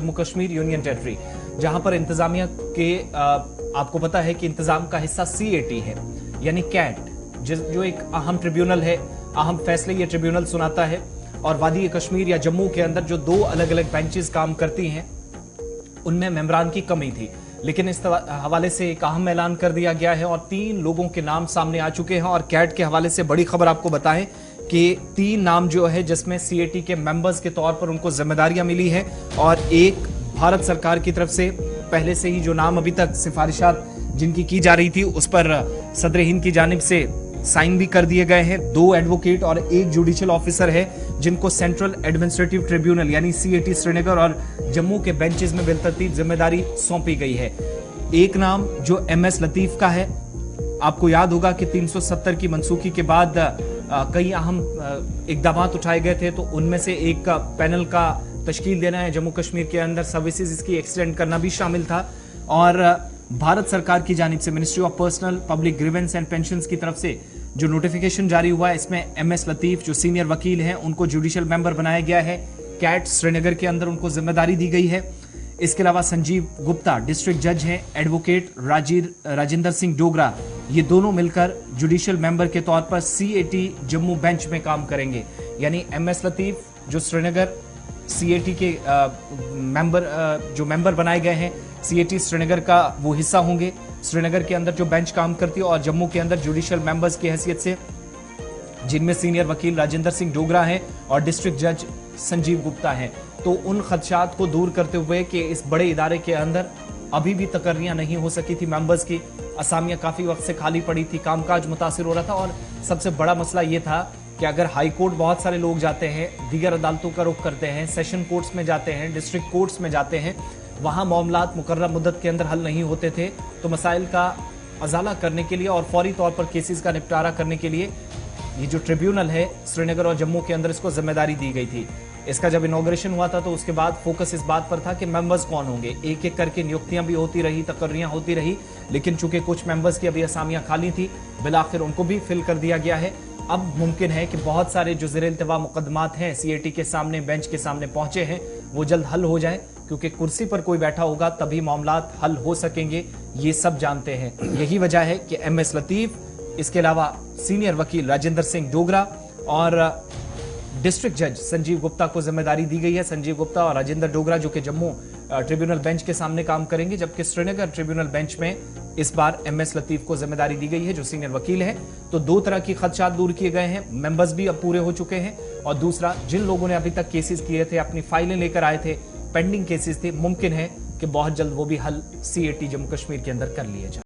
Jammu Kashmir union territory, जहां पर इंतजामिया के आपको पता है कि इंतजाम का हिस्सा सीएटी है यानी कैट, जो एक अहम ट्रिब्यूनल है, अहम फैसले ये ट्रिब्यूनल सुनाता है। और वादी कश्मीर या जम्मू के अंदर जो दो अलग अलग बेंचेस काम करती हैं उनमें मेंबरान की कमी थी, लेकिन इस हवाले से एक अहम ऐलान कर दिया गया है और 3 लोगों के नाम सामने आ चुके हैं। और कैट के हवाले से बड़ी खबर आपको बताएं कि 3 नाम जो है जिसमें सीएटी के मेंबर्स के तौर पर उनको जिम्मेदारियां मिली है और एक भारत सरकार की तरफ से पहले से ही जो नाम अभी तक सिफारिशात जिनकी की जा रही थी उस पर सदर हिंद की जानिब से साइन भी कर दिए गए हैं। 2 एडवोकेट और 1 जुडिशियल ऑफिसर है जिनको सेंट्रल एडमिनिस्ट्रेटिव ट्रिब्यूनल यानी सीएटी श्रीनगर और जम्मू के बेंचेस में बिलतरतीब जिम्मेदारी सौंपी गई है। एक नाम जो एमएस लतीफ का है, आपको याद होगा कि 370 की मनसूखी के बाद कई अहम इकदाम उठाए गए थे, तो उनमें से एक पैनल का तश्कील देना है जम्मू कश्मीर के अंदर, सर्विसेज इसकी एक्सटेंड करना भी शामिल था। और भारत सरकार की जानिब से ministry of personnel public grievance and pensions की तरफ से जो नोटिफिकेशन जारी हुआ है इसमें एमएस लतीफ जो सीनियर वकील हैं उनको जुडिशियल मेंबर बनाया गया है। कैट श्रीनगर के अंदर उनको जिम्मेदारी दी गई है। इसके अलावा संजीव गुप्ता डिस्ट्रिक्ट जज हैं, एडवोकेट राजेंद्र सिंह डोगरा, ये दोनों मिलकर जुडिशियल मेंबर के तौर पर सीएटी जम्मू बेंच में काम करेंगे। यानी एमएस लतीफ जो श्रीनगर सीएटी के जो मेंबर बनाए गए हैं, सीएटी श्रीनगर का वो हिस्सा होंगे, श्रीनगर के अंदर जो बेंच काम करती है, और जम्मू के अंदर जुडिशियल मेंबर्स की हैसियत से जिनमें सीनियर वकील राजेंद्र सिंह डोगरा हैं और डिस्ट्रिक्ट जज संजीव गुप्ता हैं। तो उन खदशात को दूर करते हुए कि इस बड़े इदारे के अंदर अभी भी तकर्रियां नहीं हो सकी थी मेंबर्स की, असामियां काफी वक्त से खाली पड़ी थी, कामकाज मुतासिर हो रहा था। और सबसे बड़ा मसला ये था कि अगर हाई कोर्ट बहुत सारे लोग जाते हैं, दीगर अदालतों का रुख करते हैं, सेशन कोर्ट्स में जाते हैं, डिस्ट्रिक्ट कोर्ट्स में जाते हैं, वहां मामलात मुकर्रर मुद्दत के अंदर हल नहीं होते थे, तो मसाइल का अजाला करने के लिए और फौरी तौर पर केसेस का निपटारा करने के लिए ये जो ट्रिब्यूनल है श्रीनगर और जम्मू के अंदर इसको जिम्मेदारी दी गई थी। इसका जब इनॉग्रेशन हुआ था तो उसके बाद फोकस इस बात पर था कि मेंबर्स कौन होंगे। एक एक करके नियुक्तियां भी होती रही, तकर्रियां होती रही, लेकिन चूंकि कुछ मेंबर्स की अभी असामियां खाली थी, बिलाखिर उनको भी फिल कर दिया गया है। अब मुमकिन है कि बहुत सारे जो ज़ेर-ए-इल्तिवा मुकदमात हैं सीएटी के सामने, बेंच के सामने पहुंचे हैं, वो जल्द हल हो जाए, क्योंकि कुर्सी पर कोई बैठा होगा तभी मामलात हल हो सकेंगे, ये सब जानते हैं। यही वजह है कि एमएस लतीफ, इसके अलावा सीनियर वकील राजेंद्र सिंह डोगरा और डिस्ट्रिक्ट जज संजीव गुप्ता को जिम्मेदारी दी गई है। संजीव गुप्ता और राजेंद्र डोगरा जो कि जम्मू ट्रिब्यूनल बेंच के सामने काम करेंगे, जबकि श्रीनगर ट्रिब्यूनल बेंच में इस बार एमएस लतीफ को जिम्मेदारी दी गई है जो सीनियर वकील है। तो 2 तरह की खदशात दूर किए गए हैं, मेंबर्स भी अब पूरे हो चुके हैं, और दूसरा जिन लोगों ने अभी तक केसेस किए थे, अपनी फाइलें लेकर आए थे, पेंडिंग केसेस थे, मुमकिन है कि बहुत जल्द वो भी हल सीएटी जम्मू कश्मीर के अंदर कर लिए जाए।